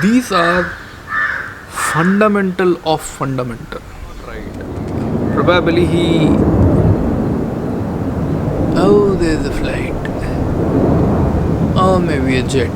These are fundamental of fundamental. Right. Probably he. Oh, there's a flight. Or maybe a jet.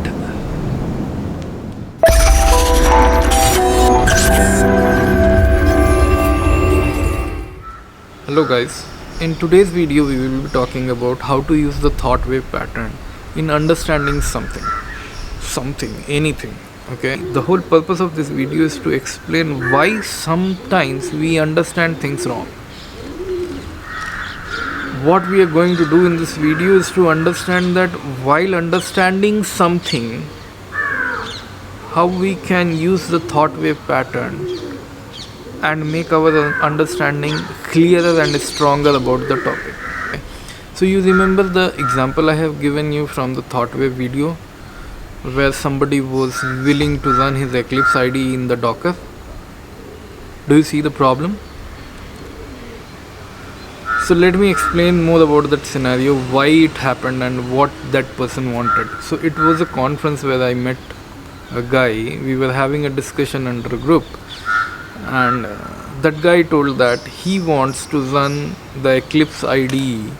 Hello guys. In today's video we will be talking about how to use the thought wave pattern in understanding something, anything. Okay, the whole purpose of this video is to explain why sometimes we understand things wrong. What we are going to do in this video is to understand that while understanding something, how we can use the thought wave pattern and make our understanding clearer and stronger about the topic. Okay. So you remember the example I have given you from the thought wave video where somebody was willing to run his Eclipse IDE in the Docker. Do you see the problem? So let me explain more about that scenario, why it happened and what that person wanted. So it was a conference where I met a guy. We were having a discussion under a group, and that guy told that he wants to run the Eclipse IDE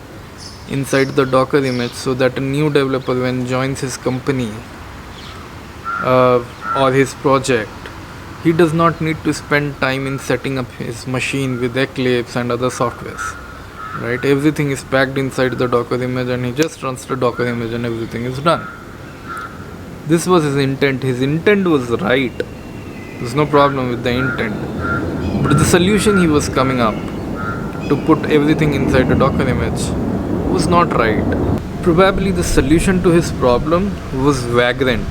inside the Docker image so that a new developer when joins his company or his project, he does not need to spend time in setting up his machine with Eclipse and other softwares. Right, everything is packed inside the Docker image and he just runs the Docker image and everything is done. This was his intent. His intent was right. There's no problem with the intent. But the solution he was coming up to put everything inside the Docker image was not right. Probably the solution to his problem was Vagrant.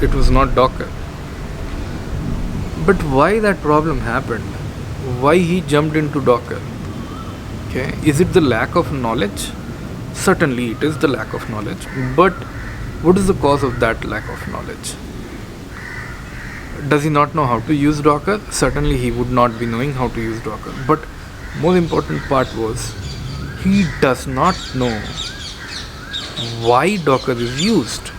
It was not Docker. But why that problem happened? Why he jumped into Docker? Okay. Is it the lack of knowledge? Certainly it is the lack of knowledge. But what is the cause of that lack of knowledge? Does he not know how to use Docker? Certainly he would not be knowing how to use Docker. But more important part was he does not know why Docker is used.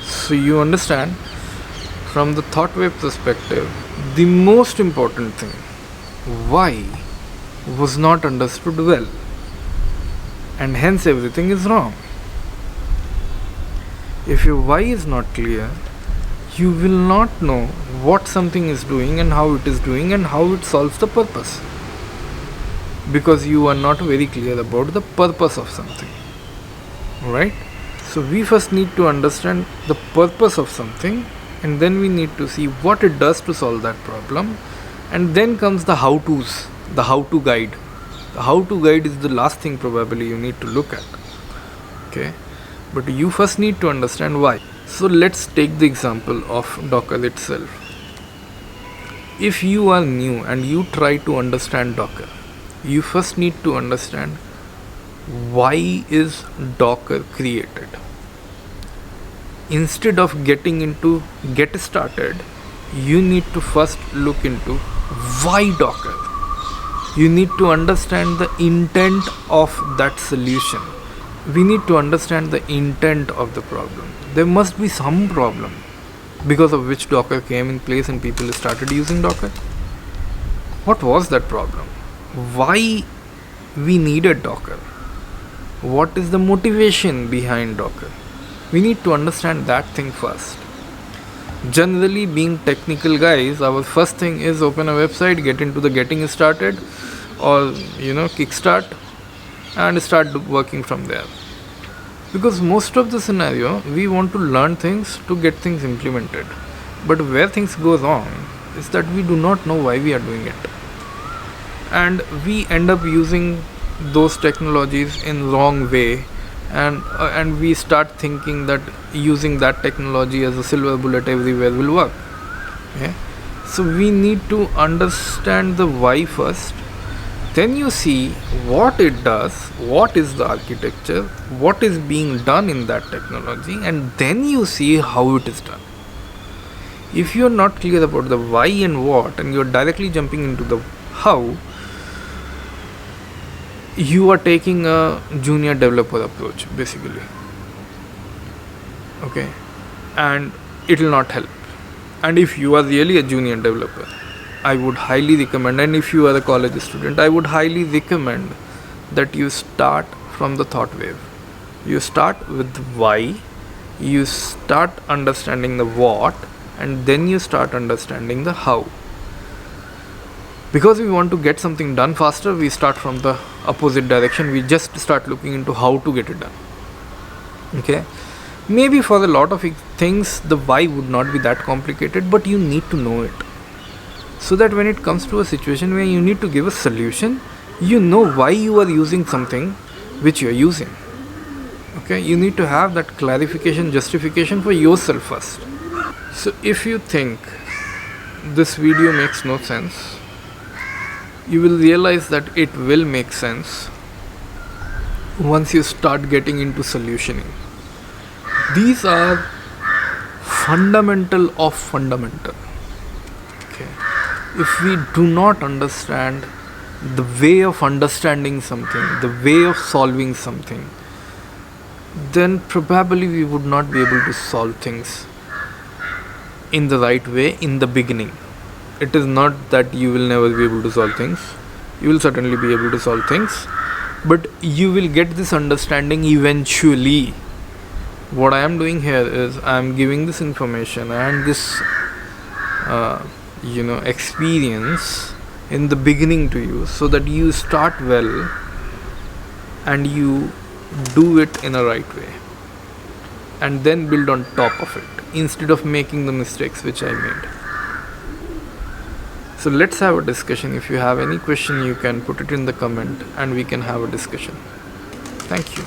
So you understand, from the thought wave perspective, the most important thing, why, was not understood well, and hence everything is wrong. If your why is not clear, you will not know what something is doing and how it is doing and how it solves the purpose, because you are not very clear about the purpose of something. Right? So we first need to understand the purpose of something, and then we need to see what it does to solve that problem, and then comes the how-tos, the how-to guide. The how-to guide is the last thing probably you need to look at. Okay, but you first need to understand why. So let's take the example of Docker itself. If you are new and you try to understand Docker, you first need to understand why is Docker created. Instead of getting into get started, you need to first look into why Docker. You need to understand the intent of that solution. We need to understand the intent of the problem. There must be some problem because of which Docker came in place and people started using Docker. What was that problem? Why we needed Docker? What is the motivation behind Docker? We need to understand that thing first. Generally, being technical guys, our first thing is open a website, get into the getting started or kickstart and start working from there. Because most of the scenario, we want to learn things to get things implemented. But where things go wrong is that we do not know why we are doing it. And we end up using those technologies in wrong way, and we start thinking that using that technology as a silver bullet everywhere will work. Okay? So we need to understand the why first. Then you see what it does, what is the architecture, what is being done in that technology, and then you see how it is done. If you are not clear about the why and what, and you are directly jumping into the how, you are taking a junior developer approach basically. Okay, and it will not help. And if you are really a junior developer, I would highly recommend, and if you are a college student, I would highly recommend that you start from the thought wave. You start with why, you start understanding the what, and then you start understanding the how. Because we want to get something done faster, we start from the opposite direction. We just start looking into how to get it done. Okay, maybe for a lot of things the why would not be that complicated, but you need to know it, so that when it comes to a situation where you need to give a solution, you know why you are using something which you are using. Okay, you need to have that clarification, justification for yourself first. So if you think this video makes no sense, you will realize that it will make sense once you start getting into solutioning. These are fundamental of fundamental. Okay, if we do not understand the way of understanding something, the way of solving something, then probably we would not be able to solve things in the right way in the beginning. It is not that you will never be able to solve things. You will certainly be able to solve things, but you will get this understanding eventually. What I am doing here is I am giving this information and this experience in the beginning to you, so that you start well and you do it in a right way, and then build on top of it instead of making the mistakes which I made. So let's have a discussion. If you have any question, you can put it in the comment and we can have a discussion. Thank you.